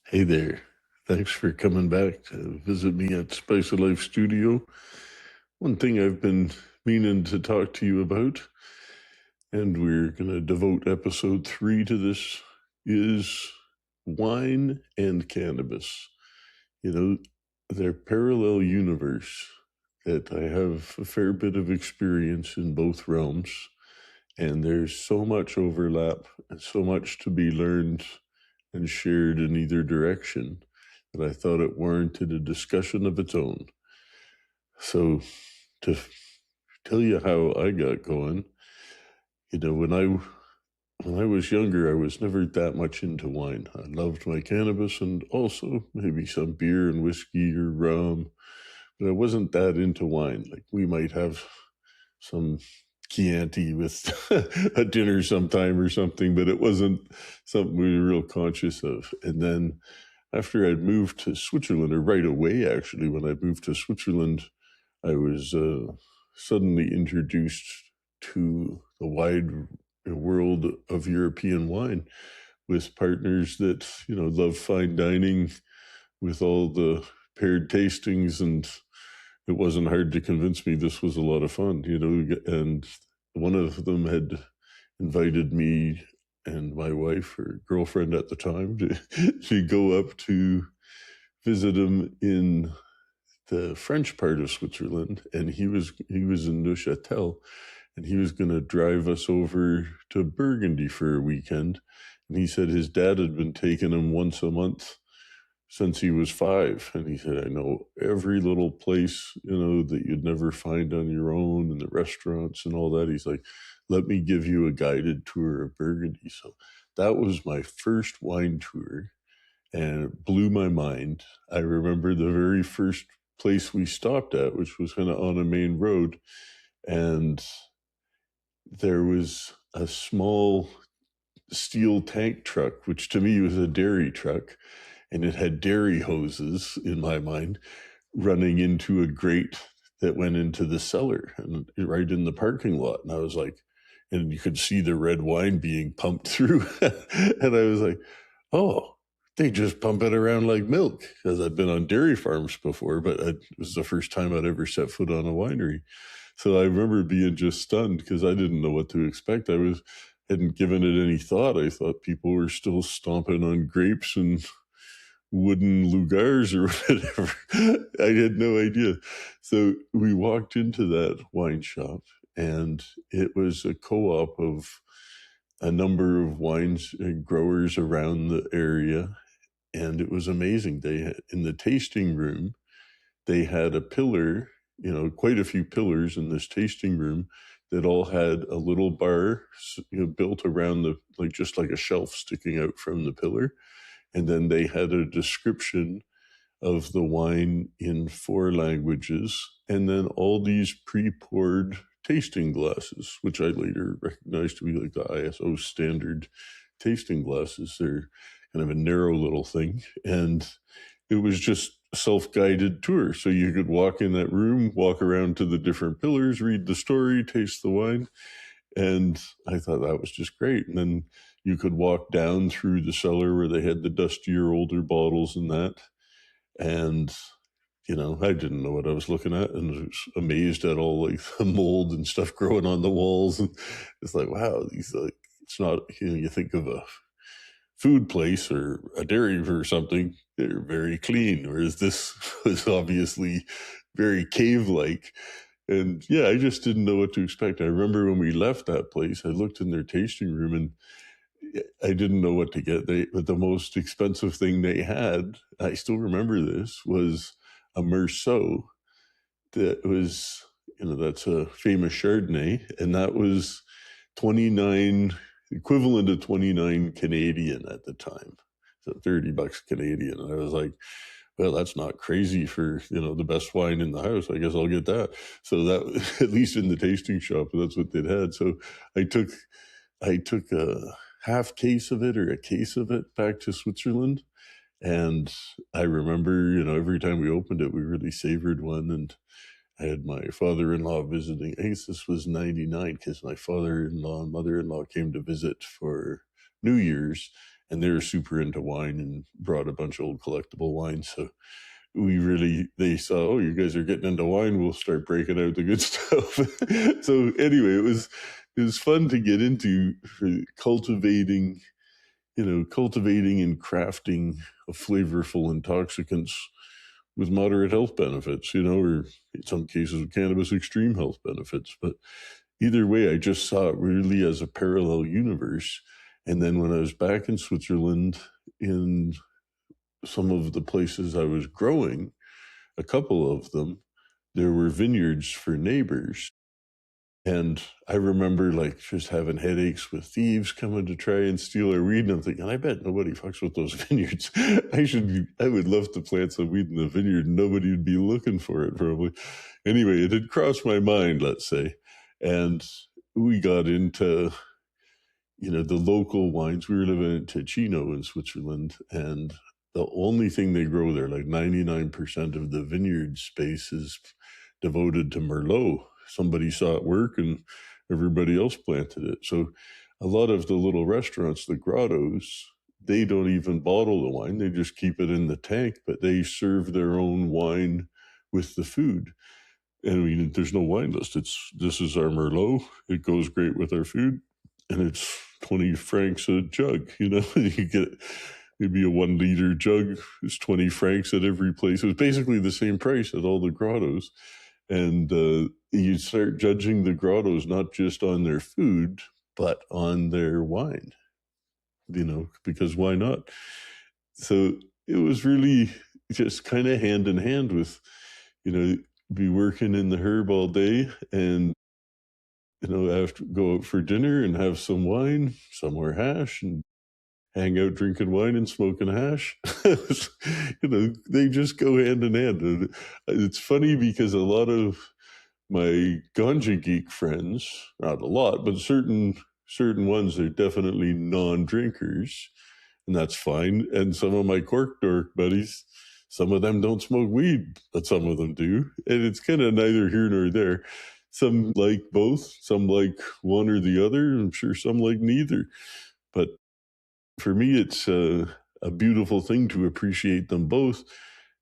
Hey there. Thanks for coming back to visit me at Spice of Life Studio. One thing I've been meaning to talk to you about, and we're going to devote episode 3 to this, is wine and cannabis. You know, they're parallel universe that I have a fair bit of experience in both realms, and there's so much overlap and so much to be learned and shared in either direction that I thought it warranted a discussion of its own. So, to tell you how I got going, when I was younger, I was never that much into wine. I loved my cannabis and also maybe some beer and whiskey or rum, but I wasn't that into wine. Like we might have some Chianti with a dinner sometime or something, but it wasn't something we were real conscious of. And then after I'd moved to Switzerland, or right away actually, when I moved to Switzerland, I was suddenly introduced to the wide world of European wine with partners that, love fine dining with all the paired tastings, and it wasn't hard to convince me this was a lot of fun, and one of them had invited me and my wife or girlfriend at the time to go up to visit him in the French part of Switzerland, and he was in Neuchâtel, and he was going to drive us over to Burgundy for a weekend. And he said his dad had been taking him once a month since he was 5. And he said, I know every little place, that you'd never find on your own, and the restaurants and all that. He's like, let me give you a guided tour of Burgundy. So that was my first wine tour, and it blew my mind. I remember the very first place we stopped at, which was kind of on a main road, and there was a small steel tank truck, which to me was a dairy truck, and it had dairy hoses, in my mind, running into a grate that went into the cellar and right in the parking lot. And I was like, and you could see the red wine being pumped through. And I was like, oh, they just pump it around like milk, because I'd been on dairy farms before, but it was the first time I'd ever set foot on a winery. So I remember being just stunned because I didn't know what to expect. Hadn't given it any thought. I thought people were still stomping on grapes and wooden lugars or whatever. I had no idea. So we walked into that wine shop, and it was a co-op of a number of wines and growers around the area, and it was amazing. They had, in the tasting room, they had a pillar, quite a few pillars in this tasting room that all had a little bar, built around just like a shelf sticking out from the pillar. And then they had a description of the wine in 4 languages, and then all these pre-poured tasting glasses, which I later recognized to be like the ISO standard tasting glasses. They're kind of a narrow little thing, and it was just a self-guided tour. So you could walk in that room, walk around to the different pillars, read the story, taste the wine. And I thought that was just great. And then you could walk down through the cellar where they had the dustier, older bottles and that. And, I didn't know what I was looking at, and was amazed at all like the mold and stuff growing on the walls. And it's like, wow, these it's not, you think of a food place or a dairy or something, they're very clean, whereas this was obviously very cave-like. And yeah, I just didn't know what to expect. I remember when we left that place, I looked in their tasting room and I didn't know what to get. But the most expensive thing they had, I still remember this, was a Merceau that was, that's a famous Chardonnay, and that was 29, equivalent of 29 Canadian at the time. So $30 Canadian. And I was like, well, that's not crazy for, the best wine in the house. I guess I'll get that. So that, at least in the tasting shop, that's what they'd had. So I took a half case of it or a case of it back to Switzerland. And I remember, every time we opened it, we really savored one. And I had my father-in-law visiting. I guess this was 99, because my father-in-law and mother-in-law came to visit for New Year's. and they were super into wine and brought a bunch of old collectible wines. So they saw, oh, you guys are getting into wine, we'll start breaking out the good stuff. So anyway, it was fun to get into for cultivating and crafting of flavorful intoxicants with moderate health benefits, or in some cases with cannabis, extreme health benefits. But either way, I just saw it really as a parallel universe. And then when I was back in Switzerland, in some of the places I was growing, a couple of them, there were vineyards for neighbors. And I remember like just having headaches with thieves coming to try and steal our weed. And I'm thinking, I bet nobody fucks with those vineyards. I would love to plant some weed in the vineyard. Nobody would be looking for it probably. Anyway, it had crossed my mind, let's say. And we got into, the local wines. We were living in Ticino in Switzerland, and the only thing they grow there, like 99% of the vineyard space, is devoted to Merlot. Somebody saw it work and everybody else planted it. So a lot of the little restaurants, the grottos, they don't even bottle the wine. They just keep it in the tank, but they serve their own wine with the food. And there's no wine list. This is our Merlot. It goes great with our food, and it's 20 francs a jug. You get maybe a 1 liter jug is 20 francs at every place. It was basically the same price at all the grottos. And you start judging the grottos not just on their food, but on their wine, because why not? So it was really just kind of hand in hand with, be working in the herb all day and, have to go out for dinner and have some wine, somewhere hash, and hang out drinking wine and smoking hash. They just go hand in hand. And it's funny because a lot of my ganja geek friends, not a lot, but certain ones are definitely non-drinkers, and that's fine. And some of my cork dork buddies, some of them don't smoke weed, but some of them do. And it's kind of neither here nor there. Some like both, some like one or the other. I'm sure some like neither. But for me, it's a beautiful thing to appreciate them both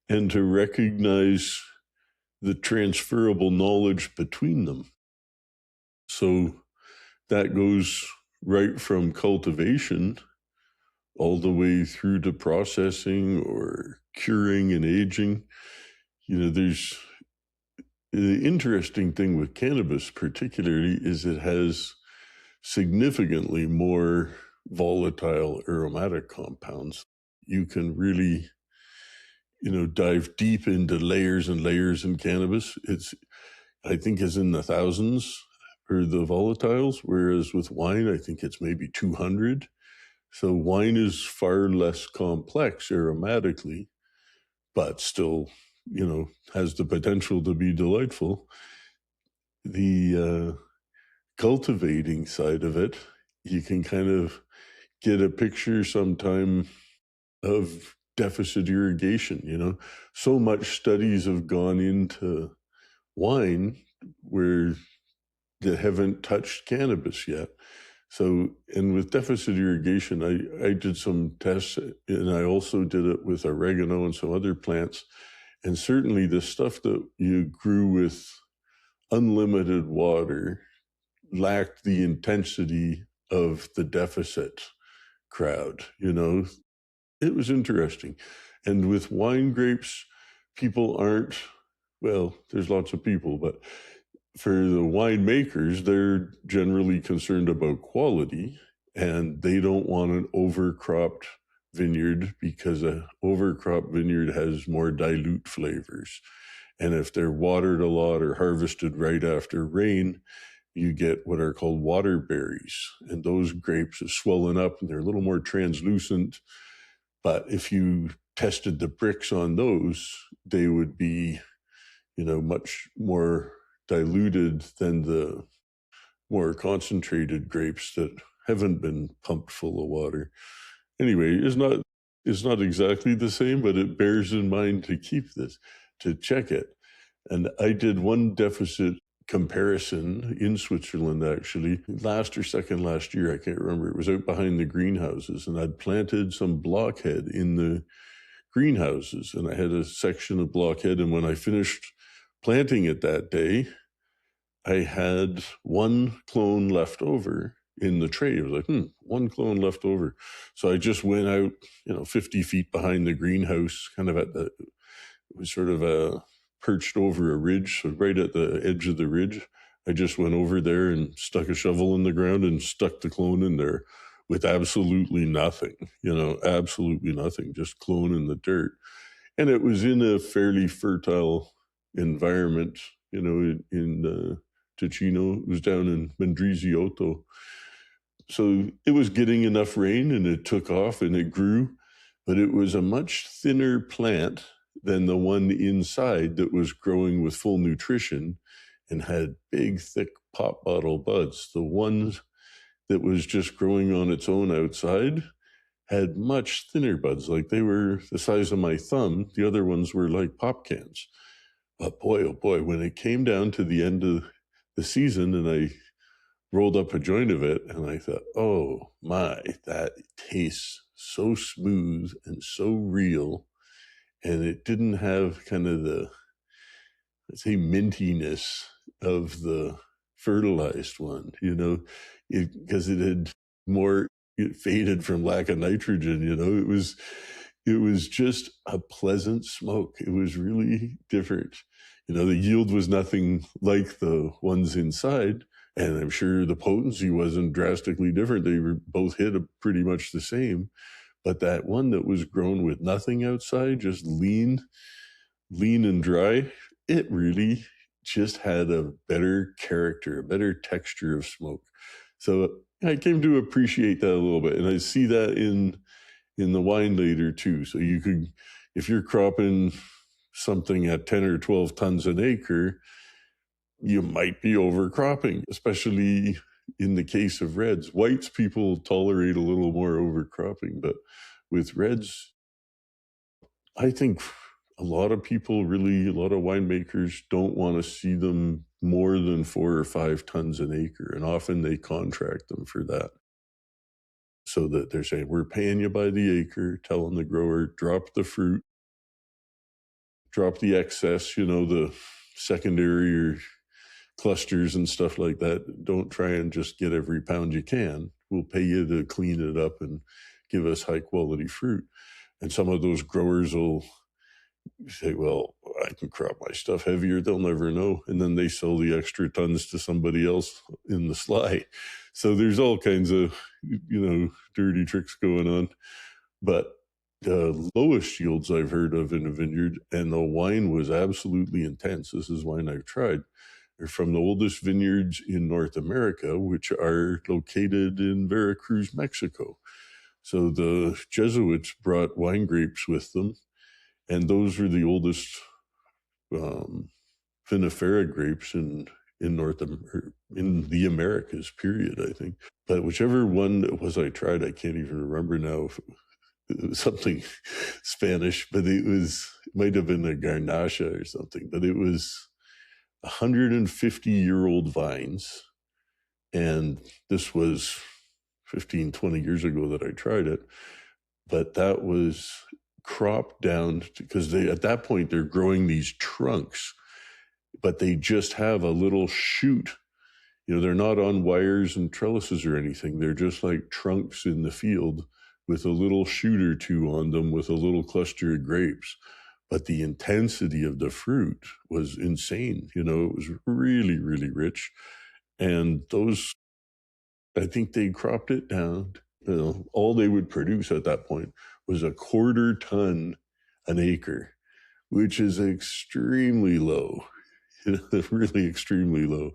and to recognize the transferable knowledge between them. So that goes right from cultivation all the way through to processing or curing and aging. There's the interesting thing with cannabis particularly is it has significantly more volatile aromatic compounds. You can really, dive deep into layers and layers in cannabis. I think is in the thousands for the volatiles, whereas with wine, I think it's maybe 200. So wine is far less complex aromatically, but still, has the potential to be delightful. The cultivating side of it, you can kind of get a picture sometime of deficit irrigation. So much studies have gone into wine where they haven't touched cannabis yet. So, and with deficit irrigation, I did some tests, and I also did it with oregano and some other plants. And certainly the stuff that you grew with unlimited water lacked the intensity of the deficit crowd. It was interesting. And with wine grapes, people aren't, well, there's lots of people, but for the winemakers, they're generally concerned about quality, and they don't want an overcropped vineyard because an overcropped vineyard has more dilute flavors. And if they're watered a lot or harvested right after rain, you get what are called water berries. And those grapes are swollen up and they're a little more translucent. But if you tested the bricks on those, they would be, much more diluted than the more concentrated grapes that haven't been pumped full of water. Anyway, it's not exactly the same, but it bears in mind to keep this, to check it. And I did one deficit comparison in Switzerland, actually, last or second last year, I can't remember. It was out behind the greenhouses, and I'd planted some blockhead in the greenhouses, and I had a section of blockhead. And when I finished planting it that day, I had one clone left over in the tray. It was like, one clone left over. So I just went out, 50 feet behind the greenhouse, kind of it was sort of perched over a ridge. So right at the edge of the ridge, I just went over there and stuck a shovel in the ground and stuck the clone in there with absolutely nothing, absolutely nothing, just clone in the dirt. And it was in a fairly fertile environment, in Ticino. It was down in Mendrisiotto. So it was getting enough rain, and it took off and it grew, but it was a much thinner plant than the one inside that was growing with full nutrition and had big, thick pop bottle buds. The one that was just growing on its own outside had much thinner buds, like they were the size of my thumb. The other ones were like pop cans. But boy, oh boy, when it came down to the end of the season and I rolled up a joint of it, and I thought, oh my, that tastes so smooth and so real. And it didn't have kind of the, let's say, mintiness of the fertilized one, because it had more, it faded from lack of nitrogen, it was just a pleasant smoke. It was really different. The yield was nothing like the ones inside, and I'm sure the potency wasn't drastically different. They were both hit pretty much the same. But that one that was grown with nothing outside, just lean and dry, it really just had a better character, a better texture of smoke. So I came to appreciate that a little bit. And I see that in the wine later too. So you could, if you're cropping something at 10 or 12 tons an acre, you might be overcropping, especially in the case of reds. Whites, people tolerate a little more overcropping, but with reds, I think a lot of winemakers don't want to see them more than 4 or 5 tons an acre, and often they contract them for that. So that they're saying, we're paying you by the acre, telling the grower, drop the fruit, drop the excess, the secondary or clusters and stuff like that. Don't try and just get every pound you can. We'll pay you to clean it up and give us high quality fruit. And some of those growers will say, well, I can crop my stuff heavier. They'll never know. And then they sell the extra tons to somebody else in the sly. So there's all kinds of, dirty tricks going on. But the lowest yields I've heard of in a vineyard, and the wine was absolutely intense. This is wine I've tried. They're from the oldest vineyards in North America, which are located in Veracruz, Mexico. So the Jesuits brought wine grapes with them, and those were the oldest vinifera grapes in the Americas, period, I think. But whichever one it was I tried, I can't even remember now if it was something Spanish, but it might have been a Garnacha or something, but it was 150-year-old vines. And this was 15, 20 years ago that I tried it. But that was cropped down because at that point, they're growing these trunks, but they just have a little shoot. They're not on wires and trellises or anything. They're just like trunks in the field with a little shoot or two on them with a little cluster of grapes. But the intensity of the fruit was insane. It was really, really rich. And those, I think they cropped it down. All they would produce at that point was 1/4 ton an acre, which is extremely low, really extremely low.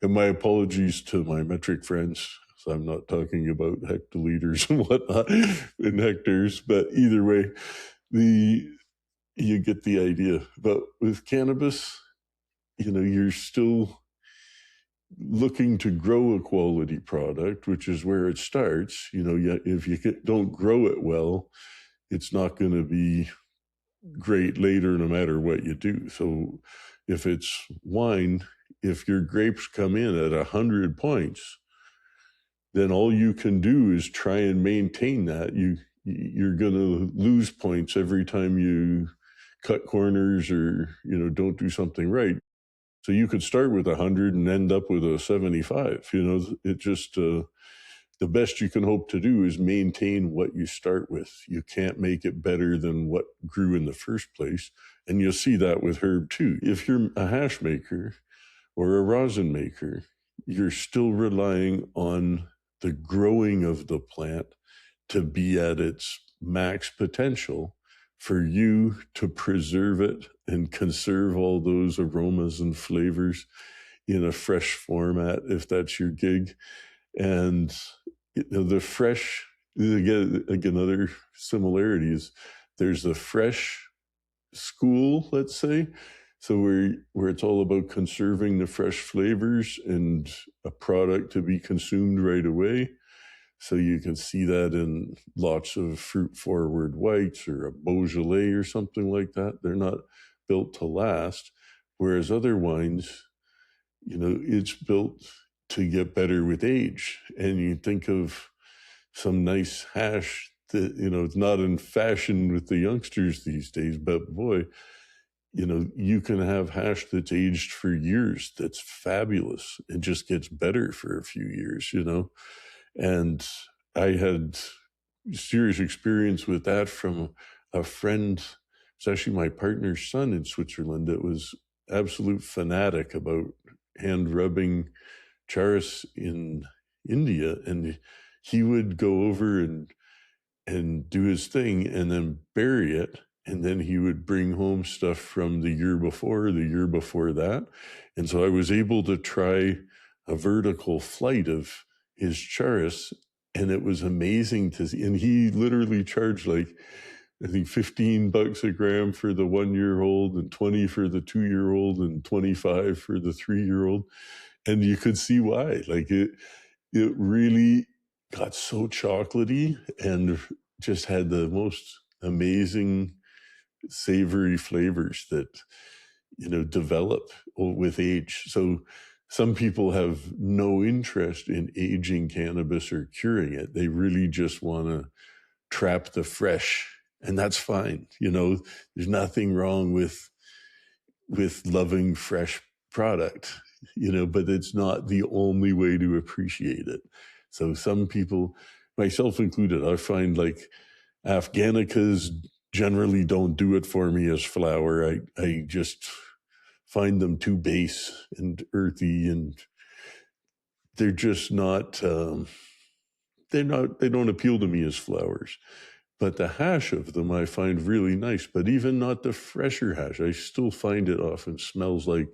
And my apologies to my metric friends. So I'm not talking about hectoliters and whatnot in hectares, but either way, you get the idea. But with cannabis, you're still looking to grow a quality product, which is where it starts. If you don't grow it well, it's not going to be great later, no matter what you do. So if it's wine, if your grapes come in at 100 points, then all you can do is try and maintain that. You're going to lose points every time you cut corners or, don't do something right. So you could start with 100 and end up with a 75. It just, the best you can hope to do is maintain what you start with. You can't make it better than what grew in the first place. And you'll see that with herb too. If you're a hash maker or a rosin maker, you're still relying on the growing of the plant to be at its max potential for you to preserve it and conserve all those aromas and flavors in a fresh format, if that's your gig. And the fresh, again, other similarities, there's the fresh school, let's say, so where it's all about conserving the fresh flavors and a product to be consumed right away. So you can see that in lots of fruit forward whites or a Beaujolais or something like that. They're not built to last. Whereas other wines, it's built to get better with age. And you think of some nice hash that, it's not in fashion with the youngsters these days, but boy, you can have hash that's aged for years that's fabulous. It just gets better for a few years, And I had serious experience with that from a friend. It's actually my partner's son in Switzerland that was absolute fanatic about hand rubbing charas in India. And he would go over and do his thing and then bury it. And then he would bring home stuff from the year before that. And so I was able to try a vertical flight of his charas, and it was amazing to see. And he literally charged like, I think $15 a gram for the 1-year-old and 20 for the 2-year-old and 25 for the 3-year-old. And you could see why. Like it really got so chocolatey and just had the most amazing savory flavors that, develop with age. So some people have no interest in aging cannabis or curing it. They really just want to trap the fresh, and that's fine. There's nothing wrong with loving fresh product, but it's not the only way to appreciate it. So some people, myself included, I find like Afghanicas generally don't do it for me as flower. I just find them too base and earthy, and they're just not, they don't appeal to me as flowers. But the hash of them I find really nice, but even not the fresher hash. I still find it often smells like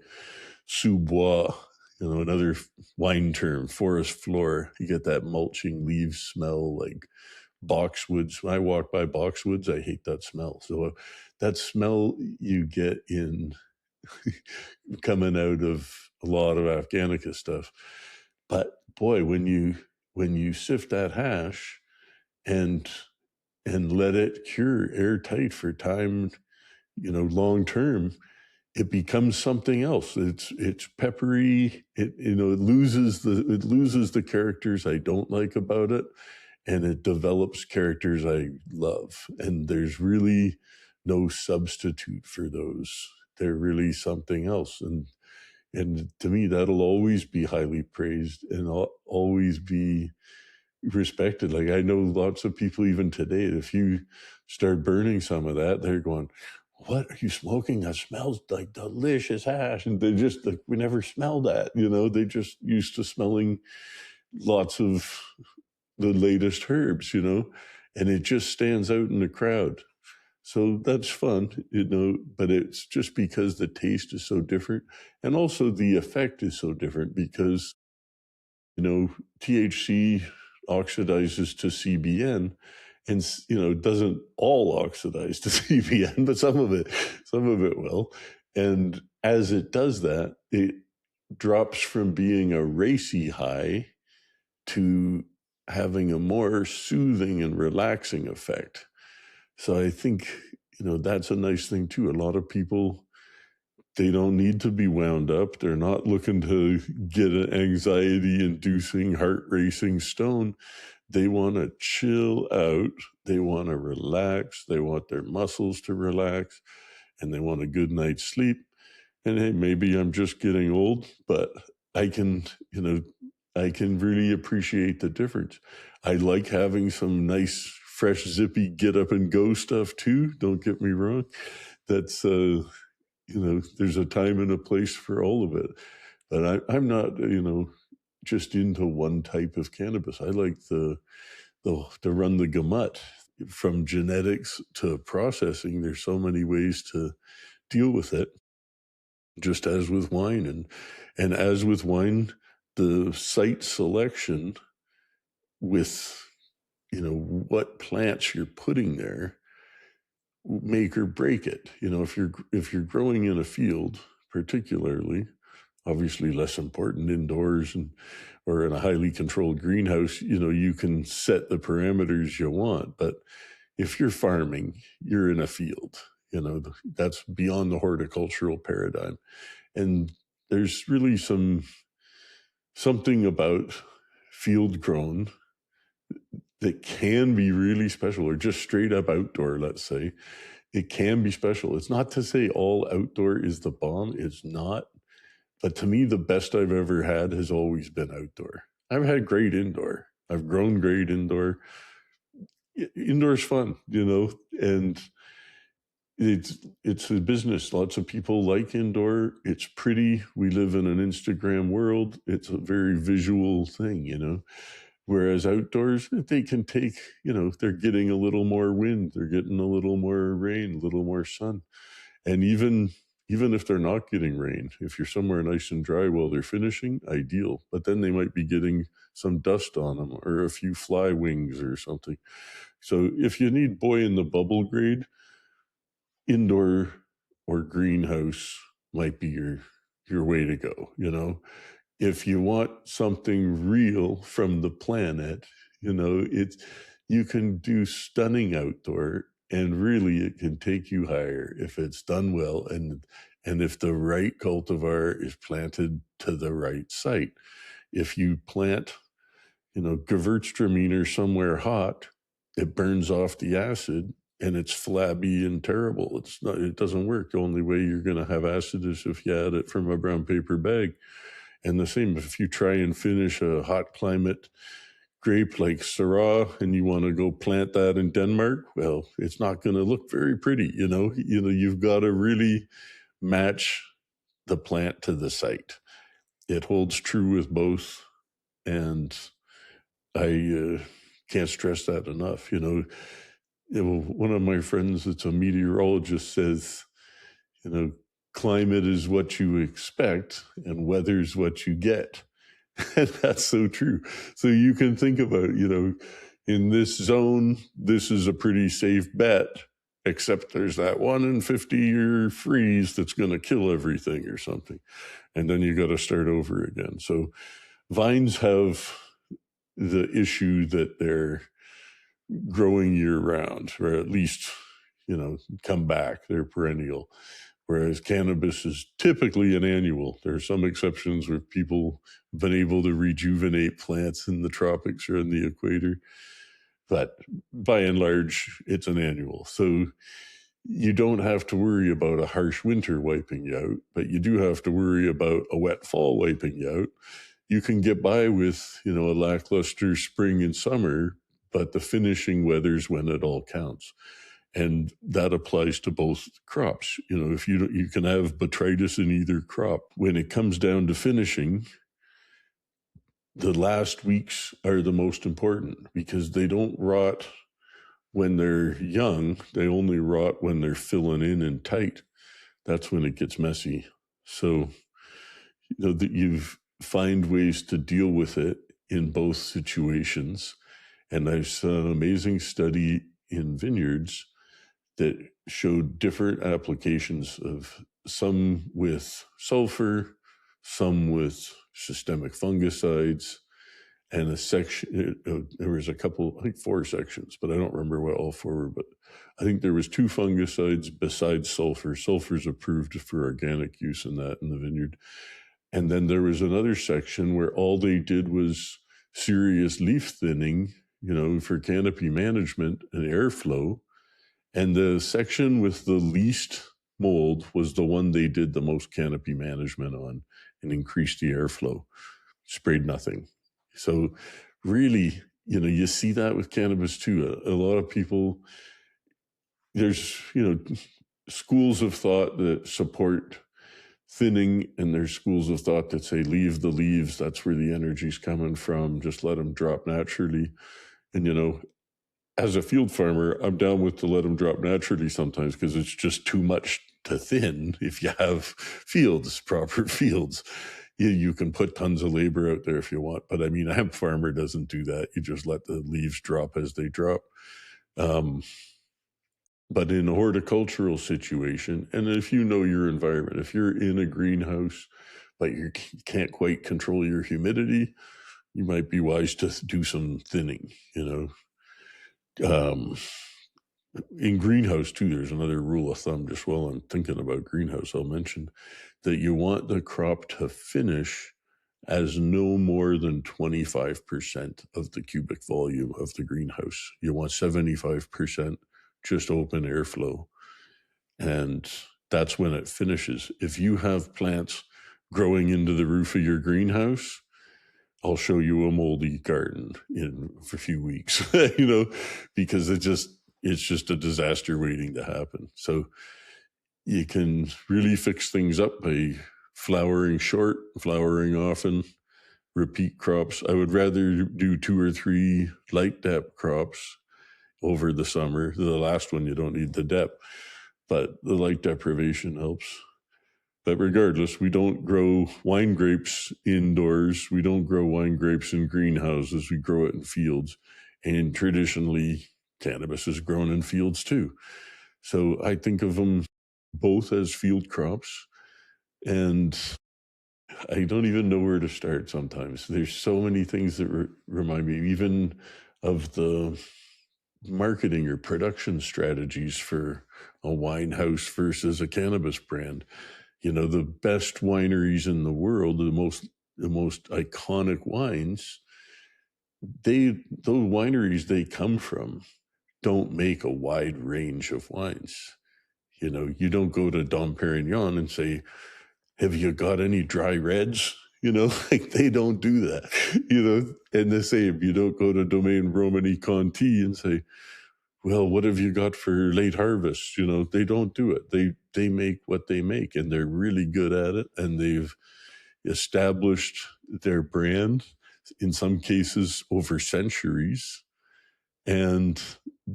sous-bois, another wine term, forest floor. You get that mulching leaves smell like boxwoods. When I walk by boxwoods, I hate that smell. So that smell you get in coming out of a lot of Afghanica stuff. But boy, when you sift that hash and let it cure airtight for time, long term, it becomes something else. It's peppery. It loses the characters I don't like about it, and it develops characters I love. And there's really no substitute for those. They're really something else. And to me, that'll always be highly praised and always be respected. Like I know lots of people even today, if you start burning some of that, they're going, "What are you smoking? That smells like delicious hash." And they just like, we never smelled that, they just used to smelling lots of the latest herbs, and it just stands out in the crowd. So that's fun, but it's just because the taste is so different. And also the effect is so different because, THC oxidizes to CBN, and, it doesn't all oxidize to CBN, but some of it will. And as it does that, it drops from being a racy high to having a more soothing and relaxing effect. So I think, that's a nice thing too. A lot of people They don't need to be wound up. They're not looking to get an anxiety-inducing, heart-racing stone. They want to chill out. They want to relax. They want their muscles to relax, and they want a good night's sleep. And hey, maybe I'm just getting old, but I can really appreciate the difference. I like having some nice, fresh, zippy get up and go stuff too. Don't get me wrong. That's, there's a time and a place for all of it. But I'm not, just into one type of cannabis. I like to run the gamut from genetics to processing. There's so many ways to deal with it, just as with wine. And as with wine, the site selection with, what plants you're putting there make or break it. If you're growing in a field, particularly, obviously less important indoors or in a highly controlled greenhouse, you can set the parameters you want. But if you're farming, you're in a field, that's beyond the horticultural paradigm. And there's really something about field grown that can be really special, or just straight up outdoor, let's say. It can be special. It's not to say all outdoor is the bomb. It's not. But to me, the best I've ever had has always been outdoor. I've had great indoor. I've grown great indoor. Indoor's fun, and it's a business. Lots of people like indoor. It's pretty. We live in an Instagram world. It's a very visual thing, Whereas outdoors, they can take, they're getting a little more wind, they're getting a little more rain, a little more sun. And even if they're not getting rain, if you're somewhere nice and dry while they're finishing, ideal. But then they might be getting some dust on them or a few fly wings or something. So if you need boy in the bubble grade, indoor or greenhouse might be your way to go. If you want something real from the planet, you can do stunning outdoor, and really it can take you higher if it's done well and if the right cultivar is planted to the right site. If you plant, Gewürztraminer somewhere hot, it burns off the acid and it's flabby and terrible. It doesn't work. The only way you're going to have acid is if you add it from a brown paper bag. And the same, if you try and finish a hot climate grape like Syrah and you want to go plant that in Denmark, well, it's not going to look very pretty. You've got to really match the plant to the site. It holds true with both. And I can't stress that enough. One of my friends that's a meteorologist says, climate is what you expect and weather's what you get. And that's so true. So you can think about, in this zone, this is a pretty safe bet, except there's that 1 in 50-year freeze that's going to kill everything or something. And then you got to start over again. So vines have the issue that they're growing year round, or at least, come back. They're perennial. Whereas cannabis is typically an annual. There are some exceptions where people have been able to rejuvenate plants in the tropics or in the equator. But by and large, it's an annual. So you don't have to worry about a harsh winter wiping you out, but you do have to worry about a wet fall wiping you out. You can get by with, a lackluster spring and summer, but the finishing weather's when it all counts. And that applies to both crops. If you can have botrytis in either crop. When it comes down to finishing, the last weeks are the most important because they don't rot when they're young. They only rot when they're filling in and tight. That's when it gets messy. So, that you find ways to deal with it in both situations. And I saw an amazing study in vineyards that showed different applications of some with sulfur, some with systemic fungicides, and a section, there was a couple, I think 4 sections, but I don't remember what all 4 were, but I think there was 2 fungicides besides sulfur. Sulfur's approved for organic use in that in the vineyard. And then there was another section where all they did was serious leaf thinning, for canopy management and airflow. And the section with the least mold was the one they did the most canopy management on and increased the airflow. Sprayed nothing. So really, you see that with cannabis too. A lot of people, there's, schools of thought that support thinning, and there's schools of thought that say leave the leaves, that's where the energy's coming from, just let them drop naturally. And as a field farmer, I'm down with to let them drop naturally sometimes, because it's just too much to thin. If you have fields, proper fields, you can put tons of labor out there if you want, but I mean, a hemp farmer doesn't do that. You just let the leaves drop as they drop. But in a horticultural situation, and if you know your environment, if you're in a greenhouse, but you can't quite control your humidity, you might be wise to do some thinning, In greenhouse too, there's another rule of thumb, just while I'm thinking about greenhouse, I'll mention that you want the crop to finish as no more than 25% of the cubic volume of the greenhouse. You want 75% just open airflow. And that's when it finishes. If you have plants growing into the roof of your greenhouse, I'll show you a moldy garden for a few weeks, because it's just a disaster waiting to happen. So you can really fix things up by flowering short, flowering often, repeat crops. I would rather do 2 or 3 light depth crops over the summer. The last one, you don't need the depth, but the light deprivation helps. But regardless, we don't grow wine grapes indoors. We don't grow wine grapes in greenhouses. We grow it in fields. And traditionally, cannabis is grown in fields too. So I think of them both as field crops. And I don't even know where to start sometimes. There's so many things that remind me even of the marketing or production strategies for a wine house versus a cannabis brand. The best wineries in the world, the most iconic wines, those wineries they come from don't make a wide range of wines. You don't go to Dom Perignon and say, have you got any dry reds? Like they don't do that, and the same, you don't go to Domaine Romani Conti and say, well, what have you got for late harvest? They don't do it. They make what they make, and they're really good at it, and they've established their brand, in some cases over centuries, and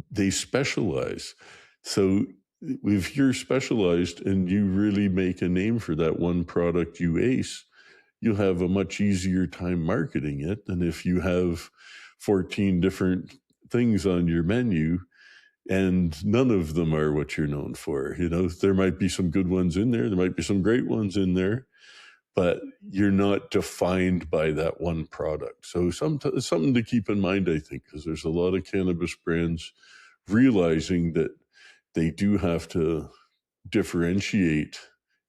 they specialize. So if you're specialized and you really make a name for that one product you ace, you'll have a much easier time marketing it than if you have 14 different things on your menu and none of them are what you're known for. There might be some good ones in there. There might be some great ones in there, but you're not defined by that one product. So something to keep in mind, I think, because there's a lot of cannabis brands realizing that they do have to differentiate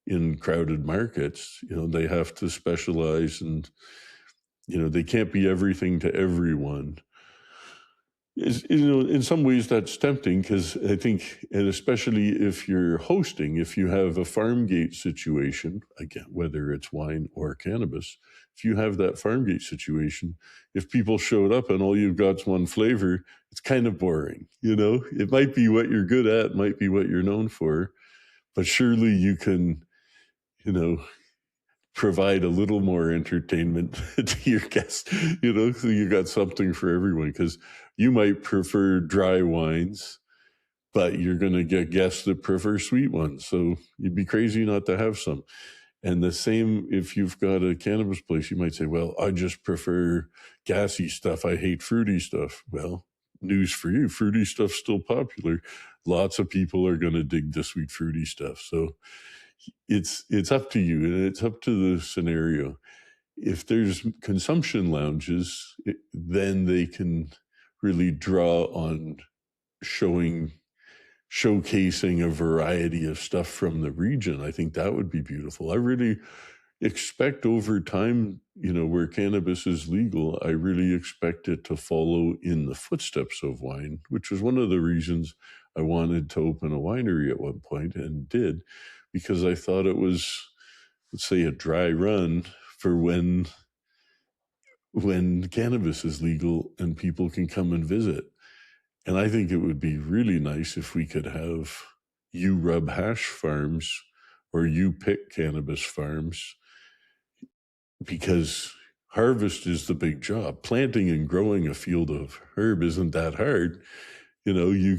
in crowded markets. They have to specialize, and they can't be everything to everyone. In some ways that's tempting, because I think, and especially if you're hosting, if you have a farm gate situation, again, whether it's wine or cannabis, if you have that farm gate situation, if people showed up and all you've got's one flavor, it's kind of boring. It might be what you're good at, might be what you're known for, but surely you can, provide a little more entertainment to your guests, so you got something for everyone, because you might prefer dry wines, but you're going to get guests that prefer sweet ones. So you'd be crazy not to have some. And the same, if you've got a cannabis place, you might say, well, I just prefer gassy stuff. I hate fruity stuff. Well, news for you, fruity stuff's still popular. Lots of people are going to dig the sweet fruity stuff. So it's up to you, and it's up to the scenario. if there's consumption lounges, then they can really draw on showcasing a variety of stuff from the region. I think that would be beautiful. I really expect over time, where cannabis is legal, I really expect it to follow in the footsteps of wine, which was one of the reasons I wanted to open a winery at one point and did, because I thought it was, let's say, a dry run for when cannabis is legal and people can come and visit. And I think it would be really nice if we could have you rub hash farms or you pick cannabis farms, because harvest is the big job. Planting and growing a field of herb isn't that hard. You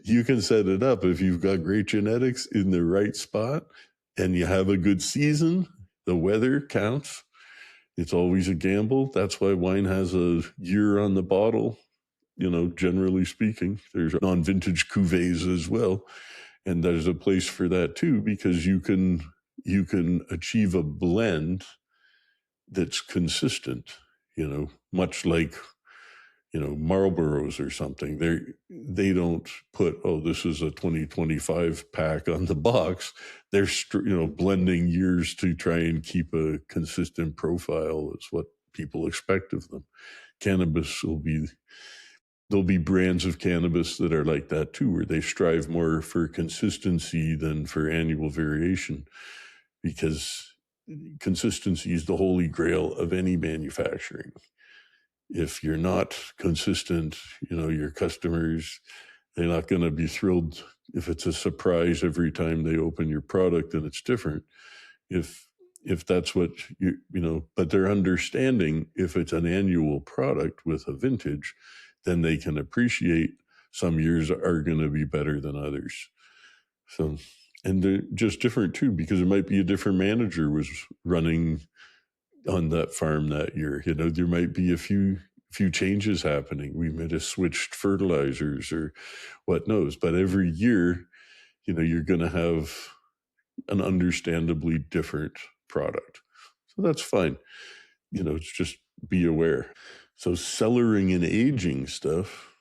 you can set it up if you've got great genetics in the right spot and you have a good season. The weather counts. It's always a gamble. That's why wine has a year on the bottle. Generally speaking, there's non-vintage cuvées as well. And there's a place for that too, because you can achieve a blend that's consistent, much like, Marlboros or something. They don't put, oh, this is a 2025 pack on the box. They're, blending years to try and keep a consistent profile is what people expect of them. Cannabis there'll be brands of cannabis that are like that too, where they strive more for consistency than for annual variation, because consistency is the holy grail of any manufacturing. If you're not consistent, your customers, they're not going to be thrilled if it's a surprise every time they open your product and it's different. If that's what but they're understanding if it's an annual product with a vintage, then they can appreciate some years are going to be better than others. So, and they're just different too, because it might be a different manager was running on that farm that year. There might be a few changes happening. We might have switched fertilizers or what knows, but every year, you're going to have an understandably different product. So that's fine. It's just be aware. So cellaring and aging stuff,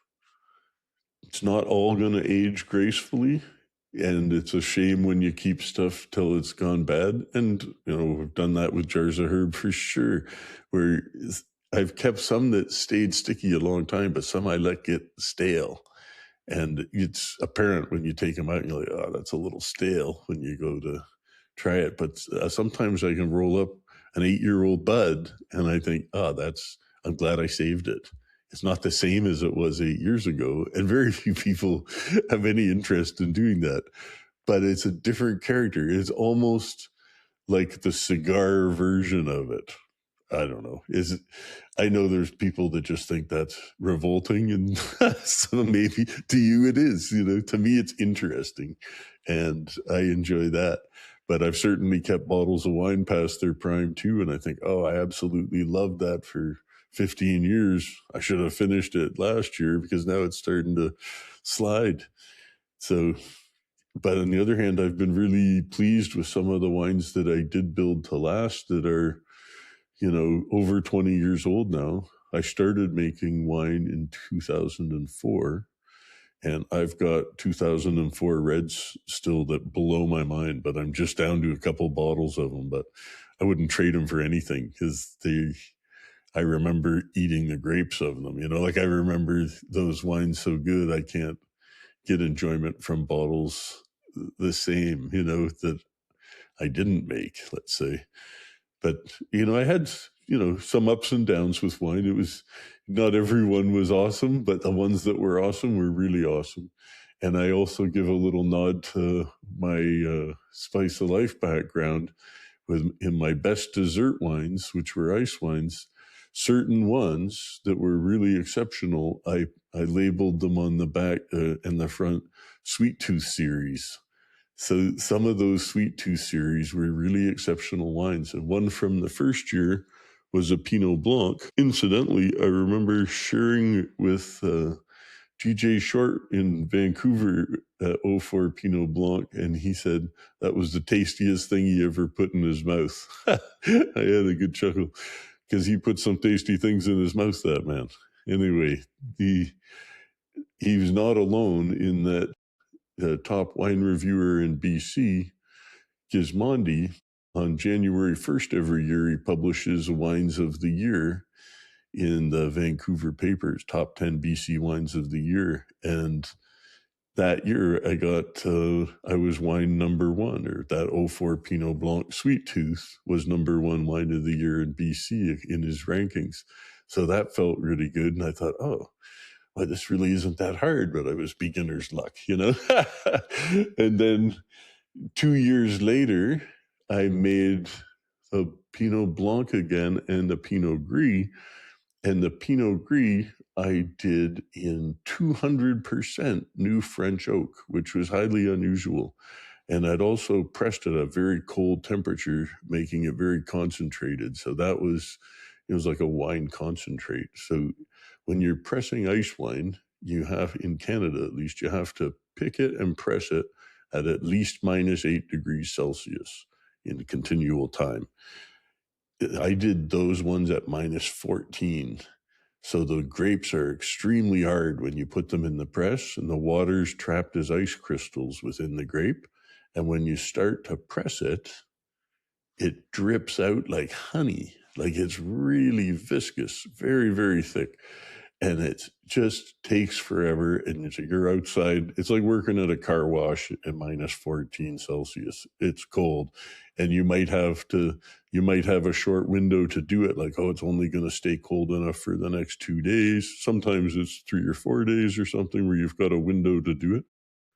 it's not all going to age gracefully. And it's a shame when you keep stuff till it's gone bad. And, we've done that with jars of herb for sure, where I've kept some that stayed sticky a long time, but some I let get stale. And it's apparent when you take them out and you're like, oh, that's a little stale when you go to try it. But sometimes I can roll up an 8-year-old bud and I think, I'm glad I saved it. It's not the same as it was 8 years ago. And very few people have any interest in doing that. But it's a different character. It's almost like the cigar version of it. I don't know. I know there's people that just think that's revolting. And so maybe to you it is. To me it's interesting. And I enjoy that. But I've certainly kept bottles of wine past their prime too. And I think, I absolutely loved that for 15 years. I should have finished it last year because now it's starting to slide. So, but on the other hand, I've been really pleased with some of the wines that I did build to last that are, over 20 years old now. I started making wine in 2004. And I've got 2004 reds still that blow my mind, but I'm just down to a couple bottles of them. But I wouldn't trade them for anything because I remember eating the grapes of them. I remember those wines so good, I can't get enjoyment from bottles the same, that I didn't make, let's say. But, I had, some ups and downs with wine. It was not everyone was awesome, but the ones that were awesome were really awesome. And I also give a little nod to my Spice of Life background in my best dessert wines, which were ice wines. Certain ones that were really exceptional, I labeled them on the back and the front Sweet Tooth series. So some of those Sweet Tooth series were really exceptional wines. And one from the first year was a Pinot Blanc. Incidentally, I remember sharing with TJ Short in Vancouver that '04 Pinot Blanc, and he said that was the tastiest thing he ever put in his mouth. I had a good chuckle because he put some tasty things in his mouth, that man. Anyway, he was not alone in that. The top wine reviewer in BC, Gismondi, on January 1st every year, he publishes wines of the year in the Vancouver papers, top 10 BC wines of the year. And that year I was wine number one, or that '04 Pinot Blanc Sweet Tooth was number one wine of the year in BC in his rankings. So that felt really good. And I thought, oh, well, this really isn't that hard, but I was beginner's luck, you know? And then 2 years later, I made a Pinot Blanc again and a Pinot Gris. And the Pinot Gris I did in 200% new French oak, which was highly unusual. And I'd also pressed at a very cold temperature, making it very concentrated. So it was like a wine concentrate. So when you're pressing ice wine, in Canada at least, you have to pick it and press it at least -8 degrees Celsius in continual time. I did those ones at -14. So the grapes are extremely hard when you put them in the press, and the water's trapped as ice crystals within the grape. And when you start to press it, it drips out like honey. Like it's really viscous, very, very thick. And it just takes forever. And you're outside. It's like working at a car wash at -14 Celsius. It's cold. And you might have a short window to do it. Like, oh, it's only going to stay cold enough for the next 2 days. Sometimes it's 3 or 4 days or something where you've got a window to do it,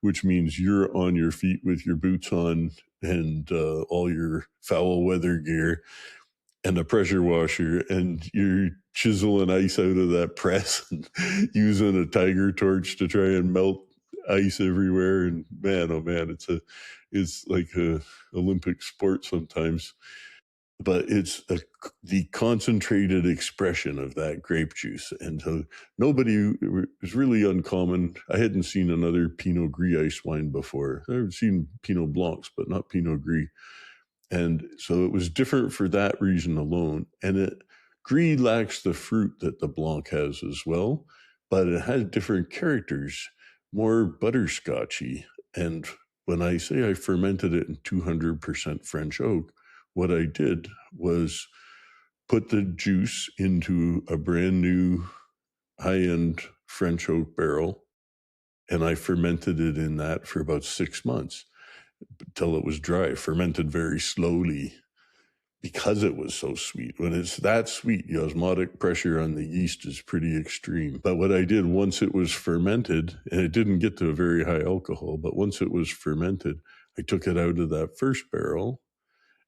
which means you're on your feet with your boots on and all your foul weather gear and a pressure washer, and you're chiseling ice out of that press and using a tiger torch to try and melt ice everywhere. And man, oh man, it's like a Olympic sport sometimes. But it's the concentrated expression of that grape juice. And so it was really uncommon. I hadn't seen another Pinot Gris ice wine before. I've seen Pinot Blancs, but not Pinot Gris. And so it was different for that reason alone. And Gris lacks the fruit that the Blanc has as well, but it has different characters, more butterscotchy. And when I say I fermented it in 200% French oak, what I did was put the juice into a brand new high-end French oak barrel, and I fermented it in that for about 6 months till it was dry, fermented very slowly because it was so sweet. When it's that sweet, the osmotic pressure on the yeast is pretty extreme. But what I did once it was fermented, and it didn't get to a very high alcohol, but once it was fermented, I took it out of that first barrel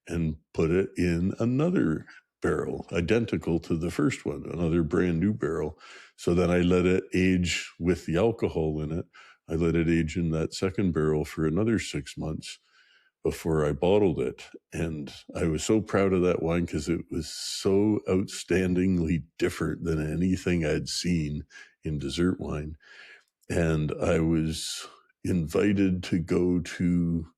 and put it in another barrel, identical to the first one, another brand new barrel. So then I let it age with the alcohol in it. I let it age in that second barrel for another 6 months before I bottled it. And I was so proud of that wine because it was so outstandingly different than anything I'd seen in dessert wine. And I was invited to go to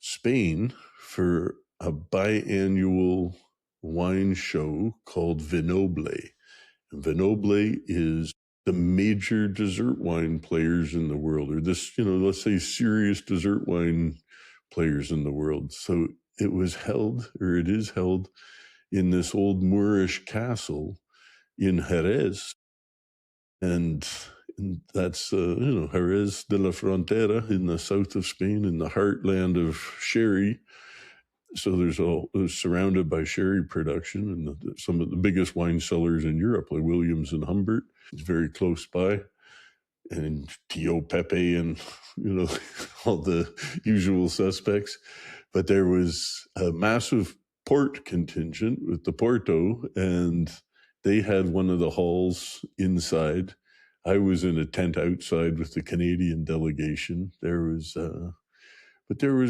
Spain for a biannual wine show called Vinoble. And Vinoble is the major dessert wine players in the world, or let's say serious dessert wine players in the world. So it is held in this old Moorish castle in Jerez. And that's, Jerez de la Frontera in the south of Spain, in the heartland of sherry. So it's surrounded by sherry production, and some of the biggest wine cellars in Europe, like Williams and Humbert, is very close by, and Tio Pepe, and all the usual suspects. But there was a massive port contingent with the Porto, and they had one of the halls inside. I was in a tent outside with the Canadian delegation. There was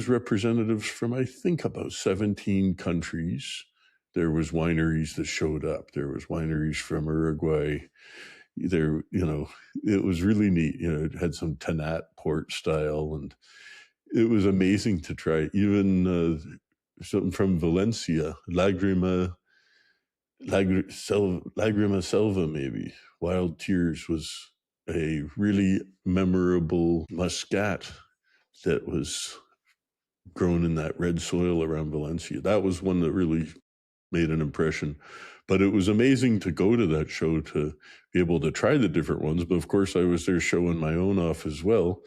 representatives from, I think, about 17 countries. There was wineries that showed up. There was wineries from Uruguay, there, it was really neat. It had some Tanat port style, and it was amazing to try. Even something from Valencia, Lagrima Selva, maybe. Wild Tears was a really memorable muscat that was grown in that red soil around Valencia. That was one that really made an impression. But it was amazing to go to that show to be able to try the different ones. But of course, I was there showing my own off as well,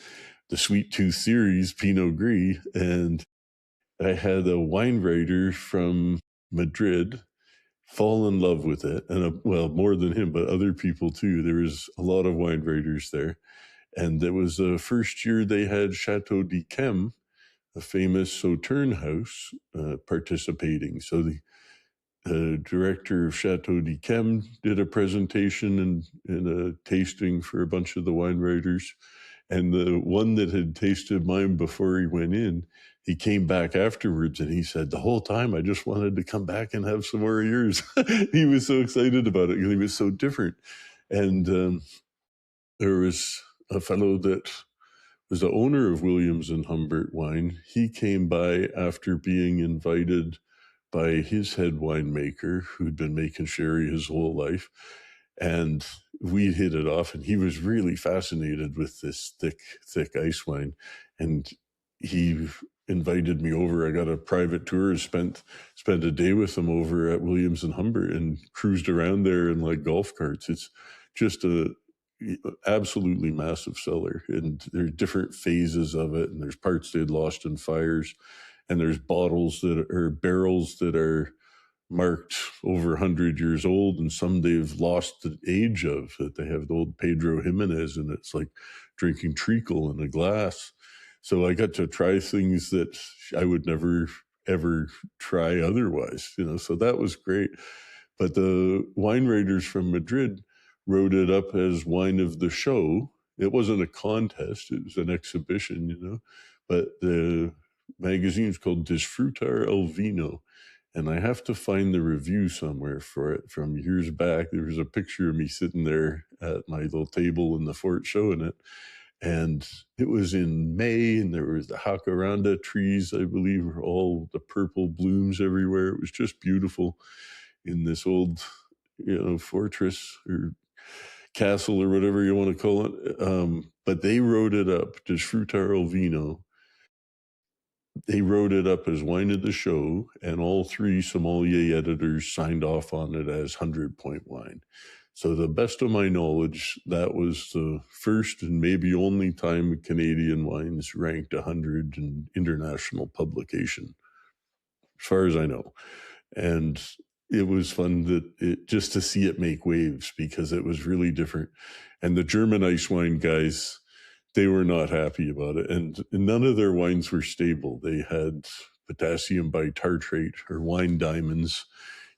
the Sweet Tooth Series Pinot Gris. And I had a wine writer from Madrid fall in love with it. And well, more than him, but other people too. There was a lot of wine writers there. And it was the first year they had Chateau d'Yquem, a famous Sauterne house, participating. So the director of Chateau d'Yquem did a presentation and a tasting for a bunch of the wine writers. And the one that had tasted mine before he went in, he came back afterwards and he said, the whole time I just wanted to come back and have some more of yours. He was so excited about it because he was so different. And there was a fellow that was the owner of Williams and Humbert Wine. He came by after being invited by his head winemaker, who'd been making sherry his whole life. And we hit it off, and he was really fascinated with this thick ice wine. And he invited me over. I got a private tour, spent a day with him over at Williams and Humbert and cruised around there in like golf carts. It's just a absolutely massive cellar, and there's different phases of it, and there's parts they'd lost in fires, and there's barrels that are marked over 100 years old, and some they've lost the age of, that they have the old Pedro Jimenez, and it's like drinking treacle in a glass. So I got to try things that I would never ever try otherwise, so that was great. But the wine raiders from Madrid wrote it up as wine of the show. It wasn't a contest, it was an exhibition, but the magazine's called Disfrutar el Vino. And I have to find the review somewhere for it from years back. There was a picture of me sitting there at my little table in the fort showing it. And it was in May, and there was the jacaranda trees, I believe, were all the purple blooms everywhere. It was just beautiful in this old, fortress or castle or whatever you want to call it. But they wrote it up, Disfrutar el Vino. They wrote it up as wine of the show, and all three sommelier editors signed off on it as 100-point wine. So, the best of my knowledge, that was the first and maybe only time Canadian wines ranked 100 in international publication, as far as I know. And it was fun just to see it make waves, because it was really different. And the German ice wine guys, they were not happy about it. And none of their wines were stable. They had potassium bitartrate or wine diamonds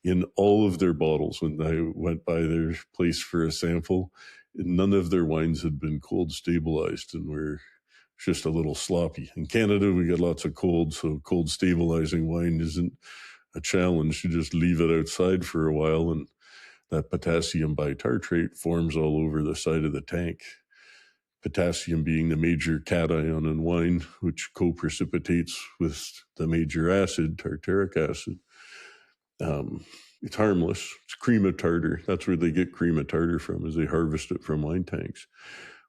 in all of their bottles. When I went by their place for a sample, none of their wines had been cold stabilized and were just a little sloppy. In Canada, we get lots of cold, so cold stabilizing wine isn't a challenge. You just leave it outside for a while, and that potassium bitartrate forms all over the side of the tank. Potassium being the major cation in wine, which co-precipitates with the major acid, tartaric acid. It's harmless. It's cream of tartar. That's where they get cream of tartar from, is they harvest it from wine tanks.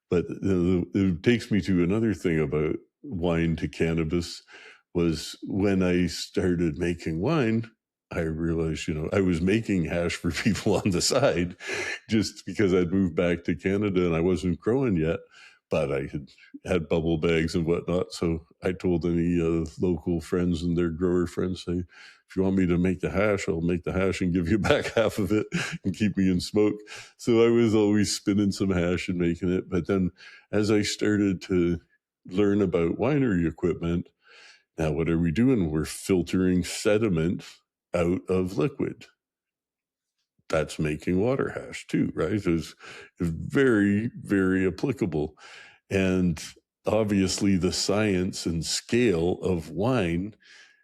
But it takes me to another thing about wine to cannabis, was when I started making wine, I realized, I was making hash for people on the side just because I'd moved back to Canada and I wasn't growing yet, but I had bubble bags and whatnot. So I told any local friends and their grower friends, say, if you want me to make the hash, I'll make the hash and give you back half of it and keep me in smoke. So I was always spinning some hash and making it. But then as I started to learn about winery equipment, now what are we doing? We're filtering sediment out of liquid. That's making water hash too, right? It's very, very applicable. And obviously the science and scale of wine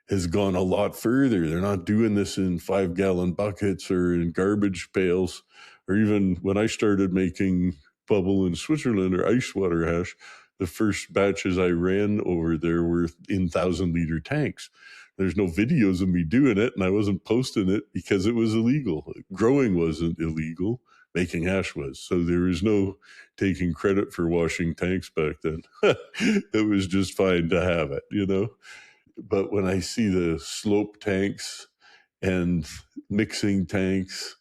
has gone a lot further. They're not doing this in 5-gallon buckets or in garbage pails or even when I started making bubble in Switzerland or ice water hash, the first batches I ran over there were in 1,000-liter tanks. There's no videos of me doing it, and I wasn't posting it because it was illegal. Growing wasn't illegal. Making hash was. So there was no taking credit for washing tanks back then. It was just fine to have it, you know? But when I see the slope tanks and mixing tanks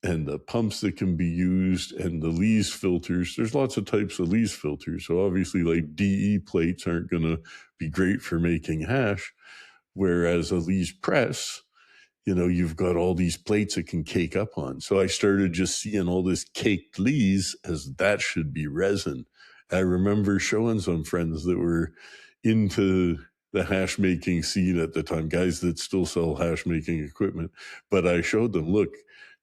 and the pumps that can be used and the lees filters, there's lots of types of lees filters. So obviously like DE plates aren't going to be great for making hash, whereas a lees press, you know, you've got all these plates it can cake up on. So I started just seeing all this caked lees as that should be resin. I remember showing some friends that were into the hash making scene at the time, guys that still sell hash making equipment. But I showed them, look,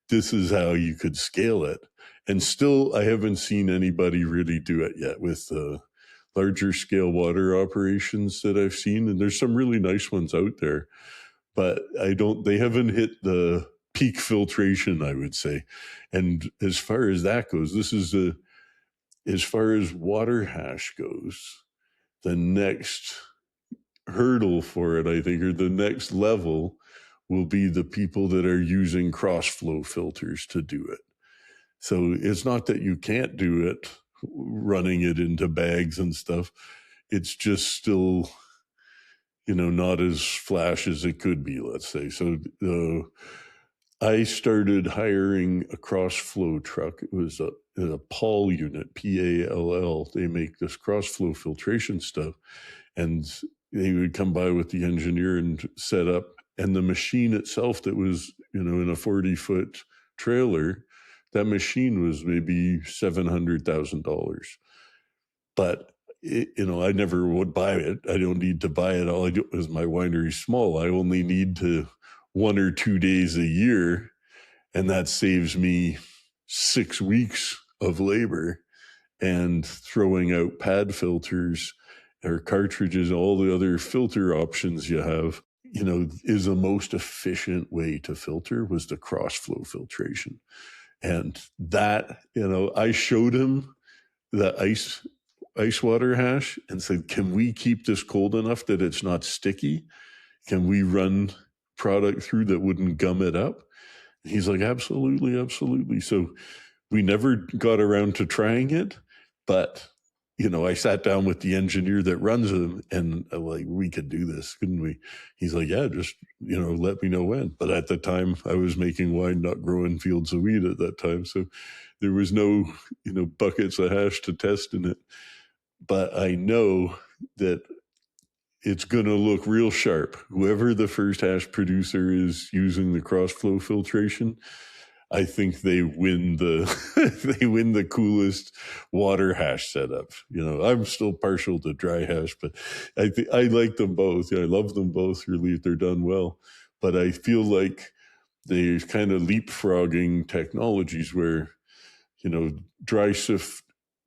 this is how you could scale it. And still, I haven't seen anybody really do it yet with larger scale water operations that I've seen. And there's some really nice ones out there, but they haven't hit the peak filtration, I would say. And as far as that goes, as far as water hash goes, the next hurdle for it, I think, or the next level will be the people that are using cross flow filters to do it. So it's not that you can't do it running it into bags and stuff. It's just still, you know, not as flash as it could be, let's say. So I started hiring a cross flow truck. It was a Paul unit, PALL. They make this cross flow filtration stuff. And they would come by with the engineer and set up. And the machine itself that was, you know, in a 40-foot trailer, that machine was maybe $700,000. But, you know, I never would buy it. I don't need to buy it. All I do is my winery small. I only need to 1 or 2 days a year. And that saves me 6 weeks of labor and throwing out pad filters or cartridges, all the other filter options you have, you know, is the most efficient way to filter was the cross flow filtration. And that, you know, I showed him the ice water hash and said, can we keep this cold enough that it's not sticky? Can we run product through that wouldn't gum it up? And he's like, absolutely, absolutely. So we never got around to trying it, but, you know, I sat down with the engineer that runs them and I'm like, we could do this, couldn't we? He's like, yeah, just, you know, let me know when. But at the time I was making wine, not growing fields of wheat at that time. So there was no, you know, buckets of hash to test in it. But I know that it's going to look real sharp. Whoever the first hash producer is using the cross flow filtration, I think they win the coolest water hash setup. You know, I'm still partial to dry hash, but I like them both. Yeah, I love them both. Really, if they're done well. But I feel like they're kind of leapfrogging technologies where, you know, dry sift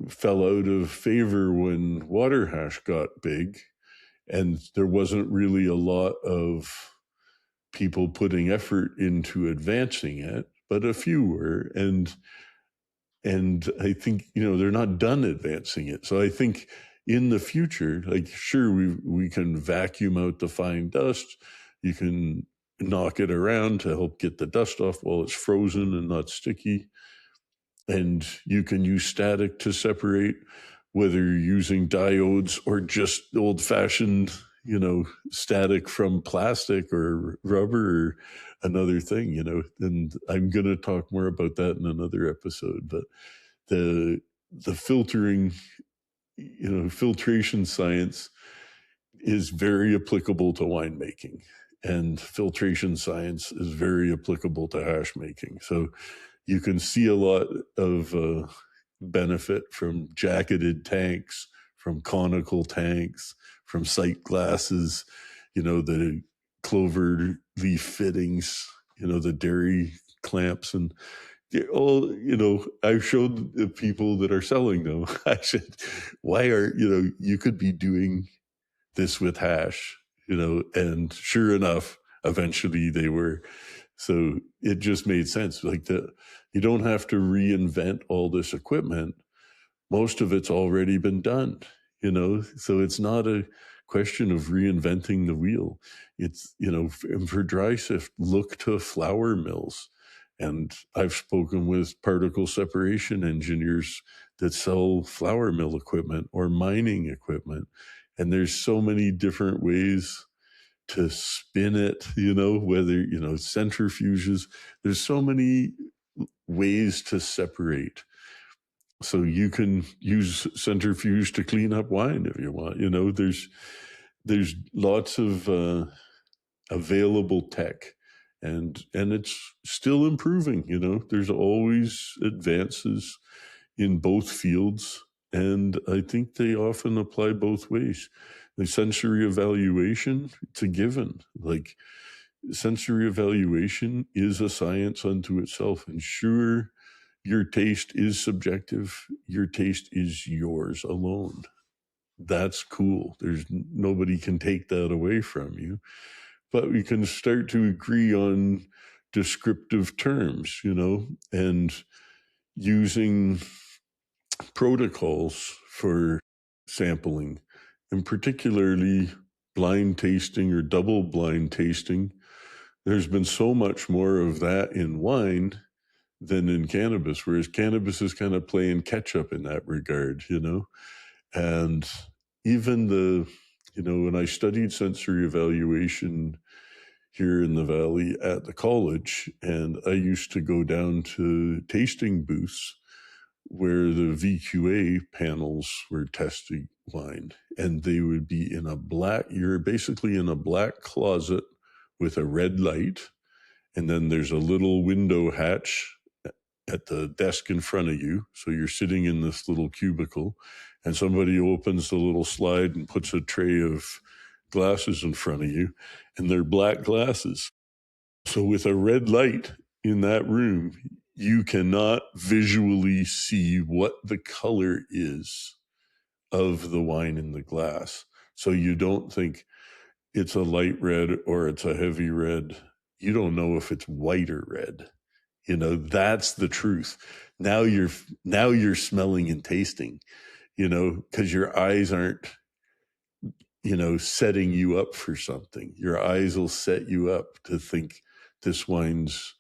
fell out of favor when water hash got big, and there wasn't really a lot of people putting effort into advancing it, but a few were. And I think, you know, they're not done advancing it. So I think in the future, like, sure, we can vacuum out the fine dust. You can knock it around to help get the dust off while it's frozen and not sticky. And you can use static to separate, whether you're using diodes or just old-fashioned, you know, static from plastic or rubber or another thing, you know. And I'm going to talk more about that in another episode. But the filtering, you know, filtration science is very applicable to winemaking, and filtration science is very applicable to hash making. So you can see a lot of benefit from jacketed tanks, from conical tanks, from sight glasses, you know, the clover leaf fittings, you know, the dairy clamps, and all, you know, I've showed the people that are selling them. I said, why are, you know, you could be doing this with hash, you know, and sure enough, eventually they were. So it just made sense. Like you don't have to reinvent all this equipment. Most of it's already been done, so it's not a question of reinventing the wheel. It's, for dry sift, look to flour mills. And I've spoken with particle separation engineers that sell flour mill equipment or mining equipment. And there's so many different ways to spin it, whether, centrifuges, there's so many ways to separate. So you can use centrifuge to clean up wine if you want. There's lots of available tech, and it's still improving. There's always advances in both fields, and I think they often apply both ways. The sensory evaluation, it's a given. Like, sensory evaluation is a science unto itself, and sure, your taste is subjective. Your taste is yours alone. That's cool. Nobody can take that away from you. But we can start to agree on descriptive terms, and using protocols for sampling, and particularly blind tasting or double blind tasting. There's been so much more of that in wine than in cannabis, whereas cannabis is kind of playing catch up in that regard, And even when I studied sensory evaluation here in the Valley at the college, and I used to go down to tasting booths where the VQA panels were testing wine, and they would be you're basically in a black closet with a red light, and then there's a little window hatch at the desk in front of you. So you're sitting in this little cubicle, and somebody opens the little slide and puts a tray of glasses in front of you, and they're black glasses. So with a red light in that room, you cannot visually see what the color is of the wine in the glass. So you don't think it's a light red or it's a heavy red. You don't know if it's white or red. That's the truth. Now you're smelling and tasting, because your eyes aren't, setting you up for something. Your eyes will set you up to think this wine's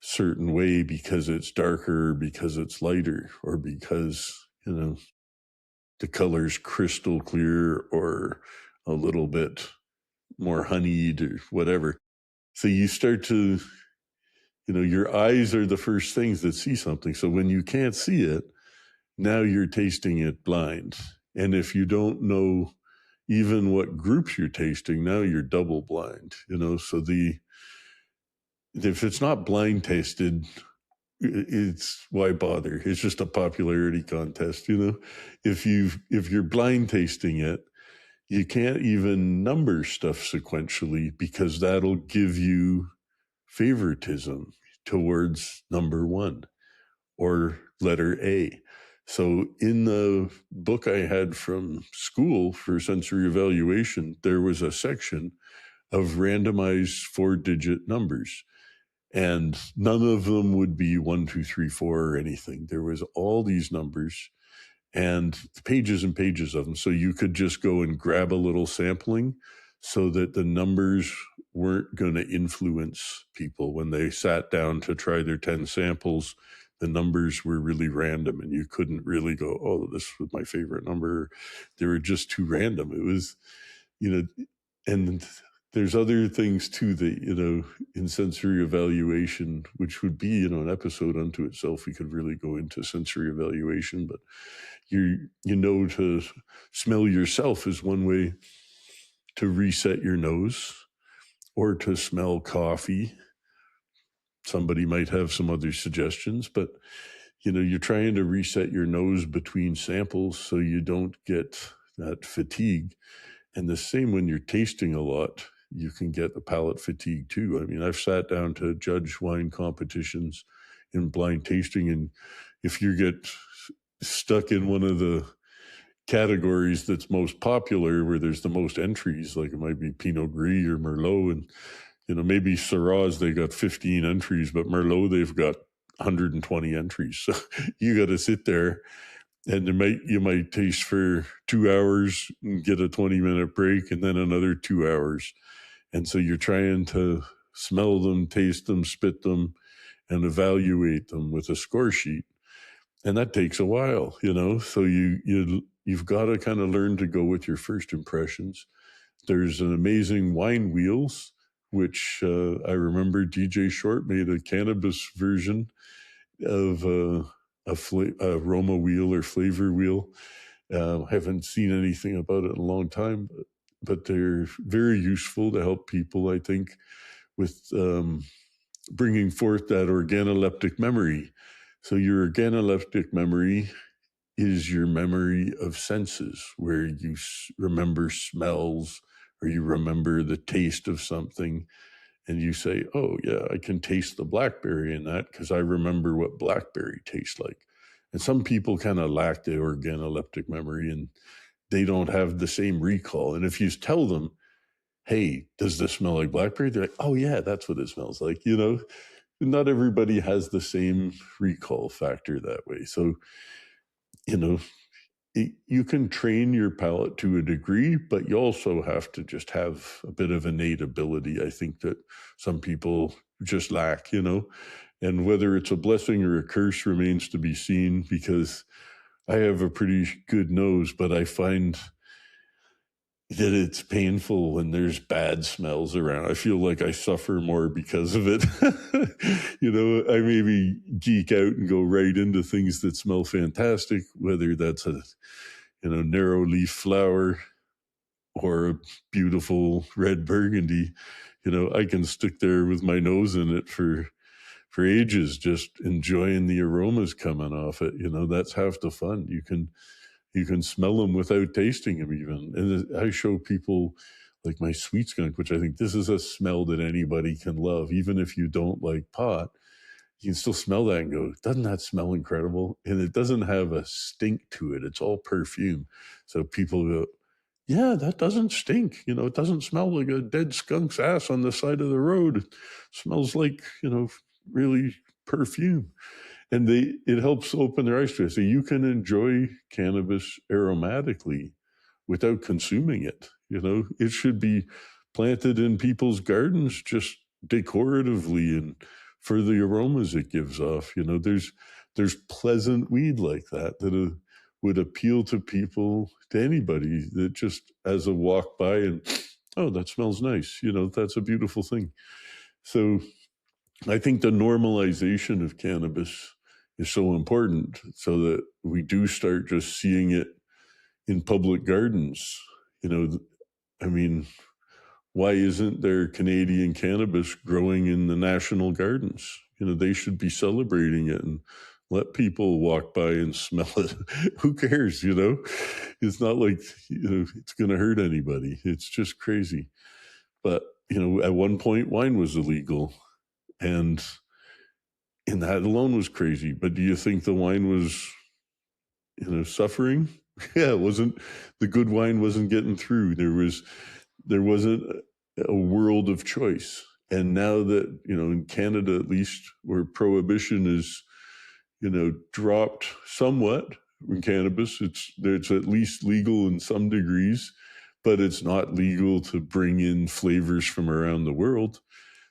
certain way because it's darker, because it's lighter, or because, the color's crystal clear or a little bit more honeyed or whatever. So you start to, your eyes are the first things that see something. So when you can't see it, now you're tasting it blind. And if you don't know even what groups you're tasting, now you're double blind, so if it's not blind tasted, it's why bother? It's just a popularity contest, If you're blind tasting it, you can't even number stuff sequentially because that'll give you favoritism towards number one or letter A. So in the book I had from school for sensory evaluation, there was a section of randomized 4-digit numbers. And none of them would be 1, 2, 3, 4 or anything. There was all these numbers and pages and pages of them. So you could just go and grab a little sampling so that the numbers weren't going to influence people when they sat down to try their 10 samples. The numbers were really random and you couldn't really go, oh, this was my favorite number. They were just too random. It was, and there's other things too that, in sensory evaluation, which would be, an episode unto itself. We could really go into sensory evaluation, but to smell yourself is one way to reset your nose, or to smell coffee. Somebody might have some other suggestions, but you're trying to reset your nose between samples so you don't get that fatigue. And the same when you're tasting a lot, you can get the palate fatigue too. I mean, I've sat down to judge wine competitions in blind tasting, and if you get stuck in one of the categories that's most popular, where there's the most entries, like it might be Pinot Gris or Merlot, and maybe Syrahs, they got 15 entries, but Merlot, they've got 120 entries. So you got to sit there, and you might taste for 2 hours and get a 20-minute break, and then another 2 hours. And so you're trying to smell them, taste them, spit them, and evaluate them with a score sheet. And that takes a while, so you've got to kind of learn to go with your first impressions. There's an amazing wine wheels, which I remember DJ Short made a cannabis version of a aroma wheel or flavor wheel. Haven't seen anything about it in a long time, but they're very useful to help people, I think, with bringing forth that organoleptic memory. So your organoleptic memory is your memory of senses, where you remember smells or you remember the taste of something, and you say, oh, yeah, I can taste the blackberry in that because I remember what blackberry tastes like. And some people kind of lack the organoleptic memory, and they don't have the same recall. And if you tell them, hey, does this smell like blackberry? They're like, oh, yeah, that's what it smells like. Not everybody has the same recall factor that way. So, you can train your palate to a degree, but you also have to just have a bit of innate ability. I think that some people just lack, and whether it's a blessing or a curse remains to be seen, because I have a pretty good nose, but I find that it's painful when there's bad smells around. I feel like I suffer more because of it. I maybe geek out and go right into things that smell fantastic, whether that's a narrow leaf flower or a beautiful red burgundy. I can stick there with my nose in it for ages, just enjoying the aromas coming off it. That's half the fun. You can smell them without tasting them even. And I show people like my sweet skunk, which I think this is a smell that anybody can love. Even if you don't like pot, you can still smell that and go, doesn't that smell incredible? And it doesn't have a stink to it. It's all perfume. So people go, yeah, that doesn't stink. It doesn't smell like a dead skunk's ass on the side of the road. It smells like, really perfume. And it helps open their eyes to it. So you can enjoy cannabis aromatically without consuming it. It should be planted in people's gardens just decoratively and for the aromas it gives off. There's pleasant weed like that would appeal to people, to anybody that just as a walk by and, oh, that smells nice. That's a beautiful thing. So I think the normalization of cannabis is so important, so that we do start just seeing it in public gardens. I mean, why isn't there Canadian cannabis growing in the national gardens? They should be celebrating it and let people walk by and smell it. Who cares? It's not like, it's going to hurt anybody. It's just crazy. But, at one point wine was illegal, and that alone was crazy. But do you think the wine was, suffering? Yeah, it wasn't. The good wine wasn't getting through. There wasn't a world of choice. And now that, in Canada, at least, where prohibition is, dropped somewhat in cannabis, it's at least legal in some degrees, but it's not legal to bring in flavors from around the world.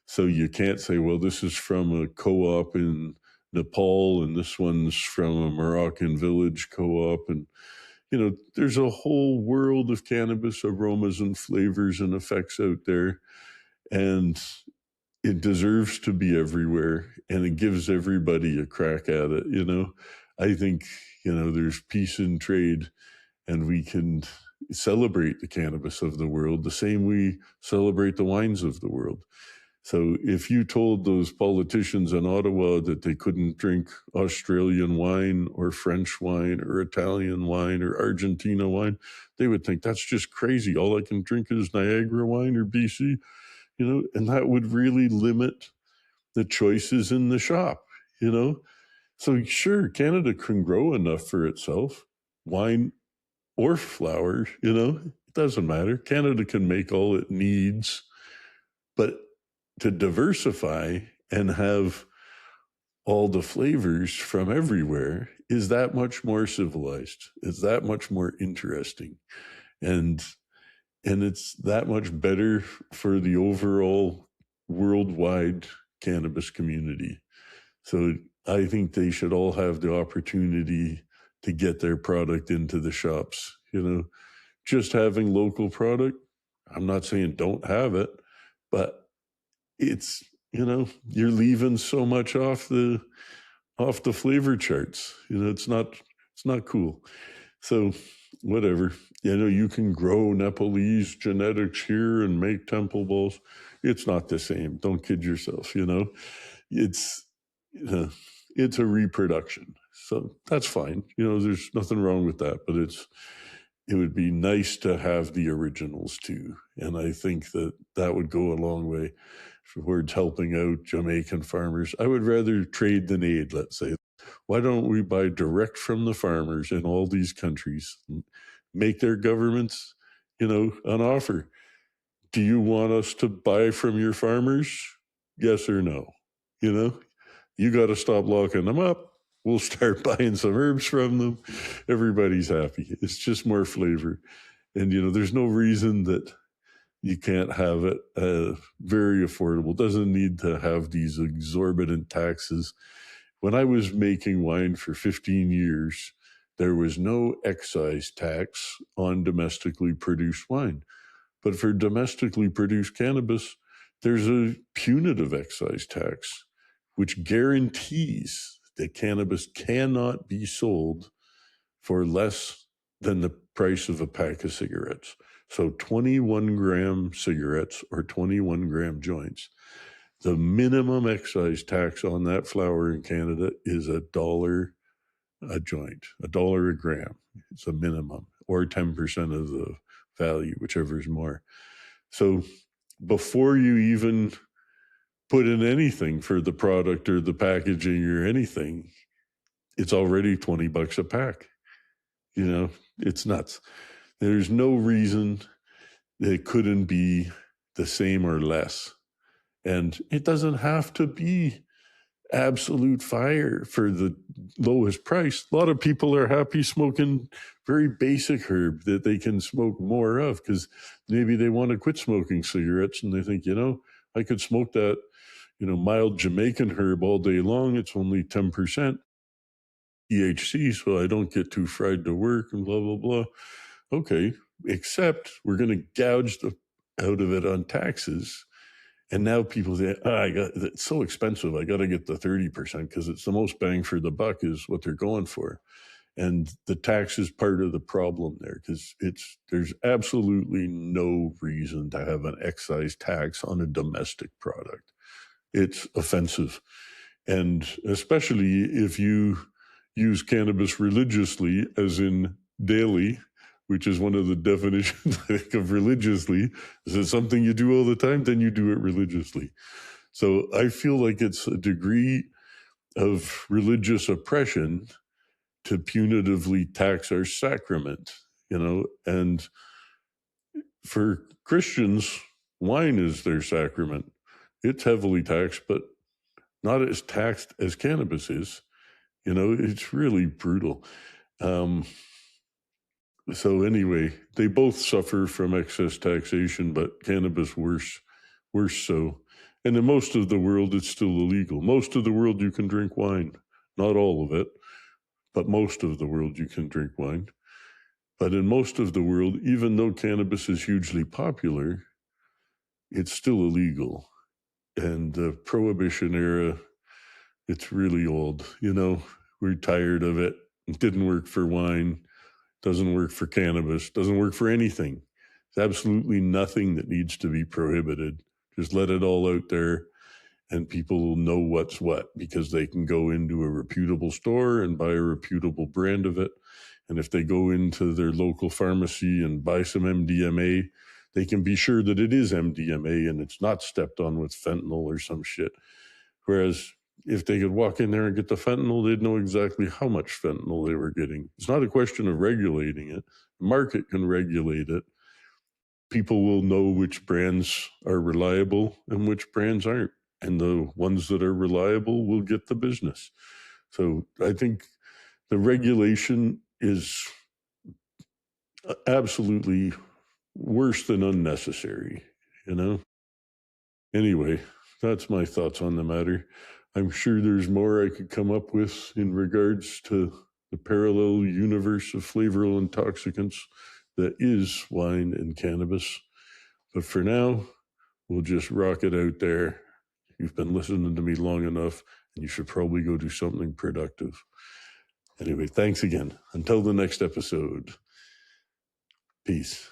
So you can't say, well, this is from a co-op in Nepal and this one's from a Moroccan village co-op. And, there's a whole world of cannabis aromas and flavors and effects out there. And it deserves to be everywhere, and it gives everybody a crack at it. I think, there's peace in trade, and we can celebrate the cannabis of the world the same we celebrate the wines of the world. So if you told those politicians in Ottawa that they couldn't drink Australian wine or French wine or Italian wine or Argentina wine, they would think that's just crazy. All I can drink is Niagara wine or BC, and that would really limit the choices in the shop, So sure, Canada can grow enough for itself, wine or flower, it doesn't matter. Canada can make all it needs, but to diversify and have all the flavors from everywhere is that much more civilized. It's that much more interesting. And it's that much better for the overall worldwide cannabis community. So I think they should all have the opportunity to get their product into the shops. Just having local product, I'm not saying don't have it, but it's, you're leaving so much off the flavor charts. It's not cool. So whatever. You can grow Nepalese genetics here and make temple balls. It's not the same. Don't kid yourself. It's it's a reproduction. So that's fine. There's nothing wrong with that, but it would be nice to have the originals too. And I think that would go a long way towards helping out Jamaican farmers. I would rather trade than aid, let's say. Why don't we buy direct from the farmers in all these countries? Make their governments, an offer. Do you want us to buy from your farmers? Yes or no? You got to stop locking them up. We'll start buying some herbs from them. Everybody's happy. It's just more flavor. And, there's no reason that you can't have it very affordable. Doesn't need to have these exorbitant taxes. When I was making wine for 15 years, there was no excise tax on domestically produced wine. But for domestically produced cannabis, there's a punitive excise tax, which guarantees that cannabis cannot be sold for less than the price of a pack of cigarettes. So 21-gram cigarettes or 21-gram joints. The minimum excise tax on that flower in Canada is $1 a joint, $1 a gram. It's a minimum, or 10% of the value, whichever is more. So before you even put in anything for the product or the packaging or anything, it's already $20 a pack. It's nuts. There's no reason that it couldn't be the same or less. And it doesn't have to be absolute fire for the lowest price. A lot of people are happy smoking very basic herb that they can smoke more of because maybe they want to quit smoking cigarettes and they think, I could smoke that, mild Jamaican herb all day long. It's only 10% THC, so I don't get too fried to work and blah, blah, blah. Okay, except we're going to gouge out of it on taxes. And now people say, it's so expensive. I got to get the 30% because it's the most bang for the buck is what they're going for. And the tax is part of the problem there because there's absolutely no reason to have an excise tax on a domestic product. It's offensive. And especially if you use cannabis religiously, as in daily, which is one of the definitions I think of religiously. Is it something you do all the time? Then you do it religiously. So I feel like it's a degree of religious oppression to punitively tax our sacrament, and for Christians, wine is their sacrament. It's heavily taxed, but not as taxed as cannabis is. It's really brutal. So anyway, they both suffer from excess taxation, but cannabis worse so. And in most of the world, it's still illegal. Most of the world, you can drink wine. Not all of it, but most of the world, you can drink wine. But in most of the world, even though cannabis is hugely popular, it's still illegal. And the Prohibition era, it's really old. We're tired of it. It didn't work for wine. Doesn't work for cannabis, doesn't work for anything. There's absolutely nothing that needs to be prohibited. Just let it all out there and people will know what's what because they can go into a reputable store and buy a reputable brand of it. And if they go into their local pharmacy and buy some MDMA, they can be sure that it is MDMA and it's not stepped on with fentanyl or some shit. Whereas if they could walk in there and get the fentanyl, they'd know exactly how much fentanyl they were getting. It's not a question of regulating it. The market can regulate it. people will know which brands are reliable and which brands aren't. And the ones that are reliable will get the business. So I think the regulation is absolutely worse than unnecessary, you know? Anyway, that's my thoughts on the matter. I'm sure there's more I could come up with in regards to the parallel universe of flavoral intoxicants that is wine and cannabis. But for now, we'll just rock it out there. You've been listening to me long enough, and you should probably go do something productive. Anyway, thanks again. Until the next episode. Peace.